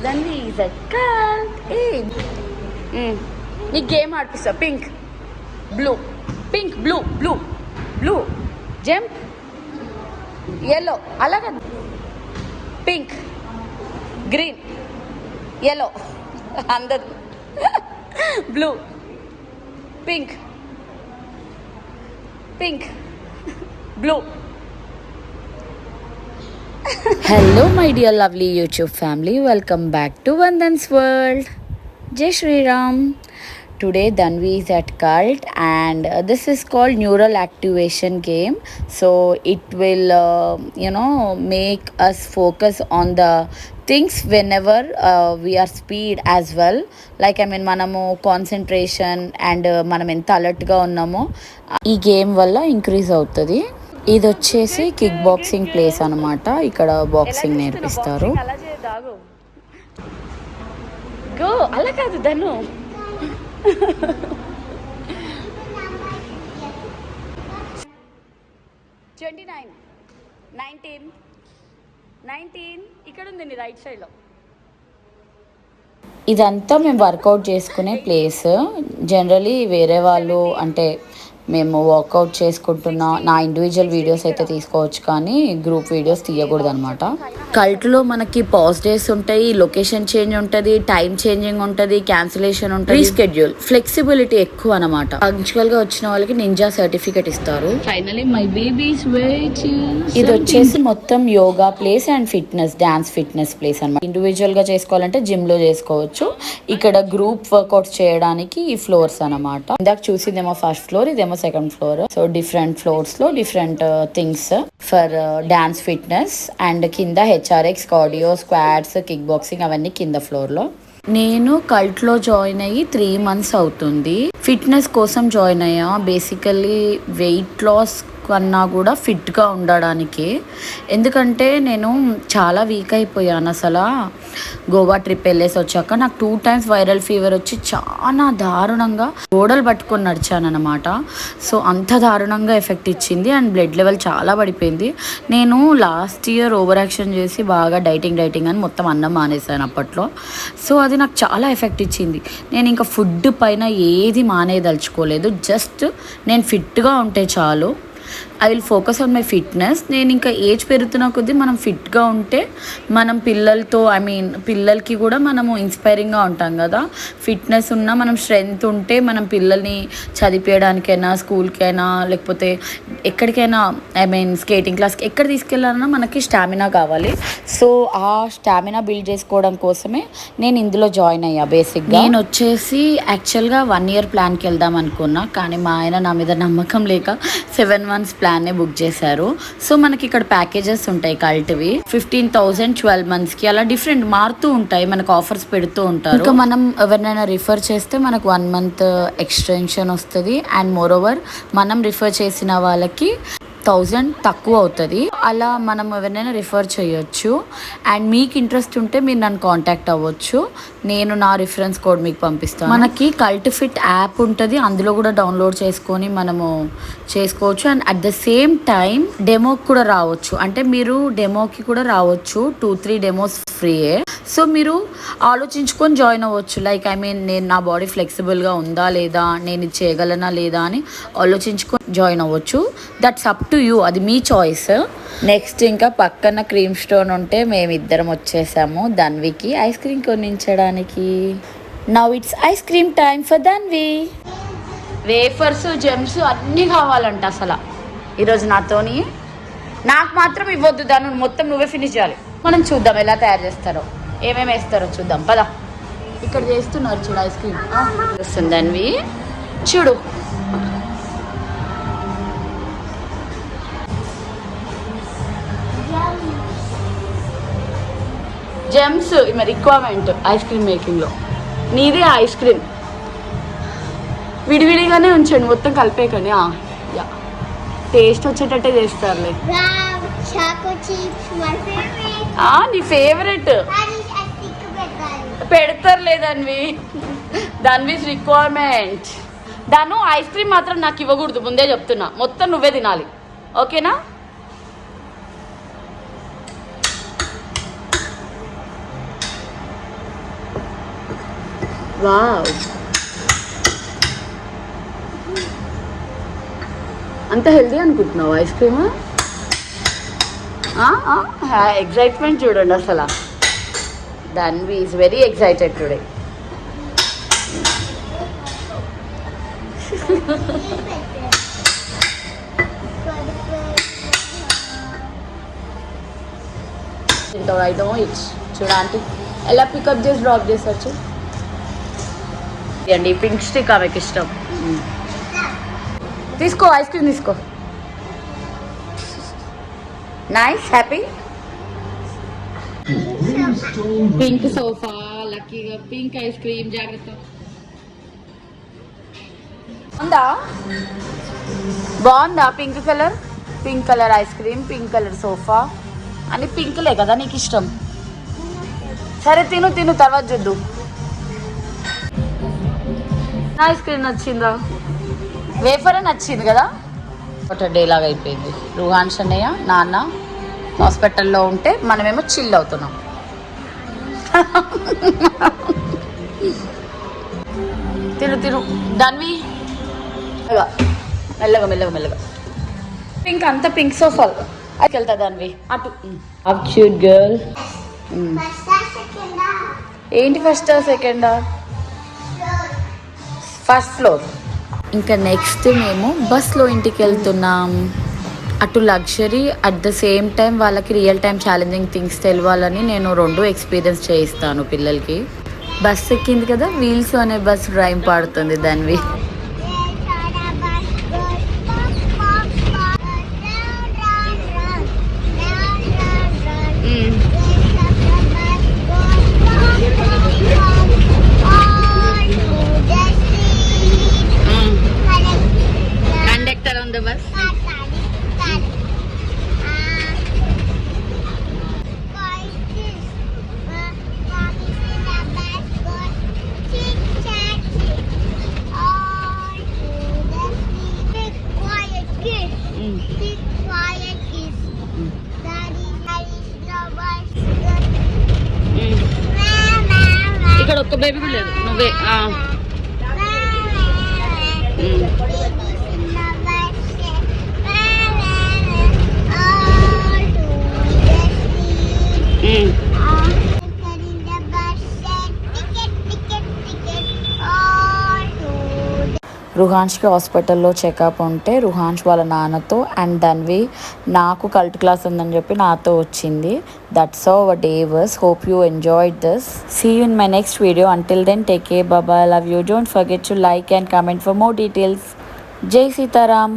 దాన్ని నీ గేమ్ ఆడిపిస్తా. Pink blue, pink blue, blue blue jump, yellow అలాగే, పింక్ గ్రీన్ ఎల్లో అందరు, blue pink pink blue. Hello my dear lovely YouTube family, welcome back to Vandan's World. Jai Shri Ram. Today Dhanvi is at Cult and this is called neural activation game. So it will make us focus on the things whenever we are speed as well. Like మనము concentration and మనం ఎంత అలర్ట్గా ఉన్నామో ఈ game వల్ల increase అవుతుంది. ఇది వచ్చేసి కిక్ బాక్సింగ్ ప్లేస్ అనమాట. ఇక్కడ బాక్సింగ్ నేర్పిస్తారు. గో అలా కాదు ధను. 29 19 ఇక్కడ ఉంది రైట్ సైడ్లో. ఇదంతా మేము వర్కౌట్ చేసుకునే ప్లేస్. జనరలీ వేరే వాళ్ళు అంటే మేము వర్కౌట్ చేసుకుంటున్న నా ఇండివిజువల్ వీడియోస్ అయితే తీసుకోవచ్చు, కానీ గ్రూప్ వీడియోస్ తీయకూడదు అనమాట. కల్ట్లో మనకి పాజ్ డేస్ ఉంటాయి, లొకేషన్ చేంజ్ ఉంటుంది, టైం చేంజింగ్ ఉంటుంది, క్యాన్సిలేషన్ ఉంటుంది, రీస్కెడ్యూల్, ఫ్లెక్సిబిలిటీ ఎక్కువ అనమాట. పంక్చువల్ గా వచ్చిన వాళ్ళకి నింజా సర్టిఫికేట్ ఇస్తారు. ఫైనలీ మై బేబీస్ ఇది వచ్చేసి మొత్తం yoga place and fitness, dance fitness place అనమాట. ఇండివిజువల్ గా చేసుకోవాలంటే జిమ్ లో చేసుకోవచ్చు. ఇక్కడ గ్రూప్ వర్కౌట్స్ చేయడానికి ఈ ఫ్లోర్స్ అనమాట. ఇందాక చూసిందేమో ఫస్ట్ ఫ్లోర్, ఇదేమో second floor. So different floors లో different things for dance fitness. And కింద HRX, cardio, squats, kick boxing అవన్నీ కింద ఫ్లోర్ లో. నేను కల్ట్ లో జాయిన్ అయ్యి 3 months అవుతుంది. ఫిట్నెస్ కోసం జాయిన్ అయ్యా. బేసికల్లీ వెయిట్ లాస్ కన్నా కూడా ఫిట్గా ఉండడానికి. ఎందుకంటే నేను చాలా వీక్ అయిపోయాను. అసలు గోవా ట్రిప్ వెళ్ళేసి వచ్చాక నాకు 2 times వైరల్ ఫీవర్ వచ్చి చాలా దారుణంగా గోడలు పట్టుకొని నడిచాను అనమాట. సో అంత దారుణంగా ఎఫెక్ట్ ఇచ్చింది అండ్ బ్లడ్ లెవెల్ చాలా పడిపోయింది. నేను లాస్ట్ ఇయర్ ఓవర్ యాక్షన్ చేసి బాగా డైటింగ్ అని మొత్తం అన్నం మానేసాను అప్పట్లో. సో అది నాకు చాలా ఎఫెక్ట్ ఇచ్చింది. నేను ఇంకా ఫుడ్ పైన ఏది మానేదలుచుకోలేదు. జస్ట్ నేను ఫిట్గా ఉంటే చాలు. I will focus on my fitness. నేను ఇంకా ఏజ్ పెరుగుతున్న కొద్దీ మనం ఫిట్గా ఉంటే మనం పిల్లలతో పిల్లలకి కూడా మనము ఇన్స్పైరింగ్గా ఉంటాం కదా. ఫిట్నెస్ ఉన్నా మనం స్ట్రెంగ్త్ ఉంటే మనం పిల్లల్ని చదివించడానికైనా, స్కూల్కైనా, లేకపోతే ఎక్కడికైనా స్కేటింగ్ క్లాస్కి ఎక్కడ తీసుకెళ్ళాలన్నా మనకి స్టామినా కావాలి. సో ఆ స్టామినా బిల్డ్ చేసుకోవడం కోసమే నేను ఇందులో జాయిన్ అయ్యా. బేసిక్గా నేను వచ్చేసి యాక్చువల్గా 1 year ప్లాన్కి వెళ్దాం అనుకున్నా, కానీ మా ఆయన నా మీద నమ్మకం లేక 7 months ప్లాన్నే బుక్ చేశారు. సో మనకి ఇక్కడ ప్యాకేజెస్ ఉంటాయి కల్ట్వి. 15,000 12 monthsకి అలా డిఫరెంట్ మారుతూ ఉంటాయి. మనకు ఆఫర్స్ పెడుతూ ఉంటారు. ఇంకా మనం ఎవరినైనా రిఫర్ చేస్తే మనకు 1 month ఎక్స్టెన్షన్ వస్తుంది. అండ్ మోర్ ఓవర్ మనం రిఫర్ చేసిన వాళ్ళకి 1000 తక్కువ అవుతుంది. అలా మనం ఎవరినైనా రిఫర్ చేయొచ్చు. అండ్ మీకు ఇంట్రెస్ట్ ఉంటే మీరు నన్ను కాంటాక్ట్ అవ్వచ్చు. నేను నా రిఫరెన్స్ కోడ్ మీకు పంపిస్తాను. మనకి కల్ట్ ఫిట్ యాప్ ఉంటుంది, అందులో కూడా డౌన్లోడ్ చేసుకొని మనము చేసుకోవచ్చు. And at the same time డెమోకి కూడా రావచ్చు. అంటే మీరు డెమోకి కూడా రావచ్చు. 2-3 డెమోస్ ఫ్రీయే. సో మీరు ఆలోచించుకొని జాయిన్ అవ్వచ్చు. లైక్ నేను నా బాడీ ఫ్లెక్సిబుల్గా ఉందా లేదా, నేను ఇది చేయగలనా లేదా అని ఆలోచించుకొని జాయిన్ అవ్వచ్చు. దట్స్ అప్ టు యూ, అది మీ చాయిస్. నెక్స్ట్ ఇంకా పక్కన క్రీమ్ స్టోన్ ఉంటే మేమిద్దరం వచ్చేసాము ధన్వికి ఐస్ క్రీమ్ కొనించడానికి. Now it's ice cream time for Dhanvi. Wafers, Gems అన్నీ కావాలంట అసలు ఈరోజు నాతోని. నాకు మాత్రం ఇవ్వద్దు, దాన్ని మొత్తం నువ్వే ఫినిష్ చేయాలి. మనం చూద్దాం ఎలా తయారు చేస్తారో, ఏమేమి వేస్తారో చూద్దాం పదా. ఇక్కడ చేస్తున్నారు చూడు ఐస్ క్రీమ్ వస్తుంది ధన్వి, చూడు. జెమ్స్ ఈమె రిక్వైర్మెంట్ ఐస్ క్రీమ్ మేకింగ్లో. నీదే ఐస్ క్రీమ్ విడివిడిగానే ఉంచండి, మొత్తం కలిపేయకండి. టేస్ట్ వచ్చేటట్టే చేస్తారులే. నీ ఫేవరెట్ పెడతారులే ధన్వి. ధన్వీస్ రిక్వైర్మెంట్. దాను ఐస్ క్రీమ్ మాత్రం నాకు ఇవ్వకూడదు, ముందే చెప్తున్నా. మొత్తం నువ్వే తినాలి, ఓకేనా? వావ్, అంత హెల్దీ అనుకుంటున్నావు ఐస్ క్రీమ్? ఎగ్జైట్మెంట్ చూడండి అసలు. Dhanvi is very excited today. అయితే చూడండి ఎలా పికప్ చేసి డ్రాప్ చేసచ్చు అండి. పింక్ స్టిక్ ఆమెకి ఇష్టం. తీసుకో ఐస్ క్రీమ్ తీసుకో. Nice, happy. పింక్ సోఫా, లక్కీగా పింక్ ఐస్ క్రీమ్. జాగ్రత్త. బాగుందా pink colour? Pink colour ice cream, pink colour sofa అని పింక్లే కదా నీకు ఇష్టం. సరే తిను తిను, తర్వాత చూద్దు. ఐస్ క్రీమ్ నచ్చిందా? వేఫర్ నచ్చింది కదా. ఒక డే లాగా అయిపోయింది. రుహాన్స్ అన్నయ్య నాన్న హాస్పిటల్లో ఉంటే మనమేమో చిల్ అవుతున్నాం. తిను తిను ధన్వి, మెల్లగా మెల్లగా మెల్లగా. పింక్ అంత పింక్ సోఫా అక్కడికి వెళ్తా ధన్వి అటు. Cute girl. ఏంటి ఫస్ట్ సెకండా? First floor. ఇంకా నెక్స్ట్ మేము బస్లో ఇంటికి వెళ్తున్నాం. అటు luxury, at the same time వాళ్ళకి రియల్ టైం ఛాలెంజింగ్ థింగ్స్ తెలియాలని నేను 2 ఎక్స్పీరియన్స్ చేయిస్తాను పిల్లలకి. బస్ ఎక్కింది కదా, వీల్స్ అనే బస్ డ్రైవ్ పాడుతుంది Dhanvi. Conductor on the bus. ఇక్కడ ఒక్క బేబీ కూడా లేదు, నువ్వే. రుహాన్ష్కి హాస్పిటల్లో చెకప్ ఉంటే రుహాన్ష్ వాళ్ళ నాన్నతో అండ్ ధన్వి నాకు కల్ట్ క్లాస్ ఉందని చెప్పి నాతో వచ్చింది. That's how our day was. Hope you enjoyed this. See you in my next video. Until then take care, bye, love you. Don't forget to like and comment for more details. Jai Sitaram.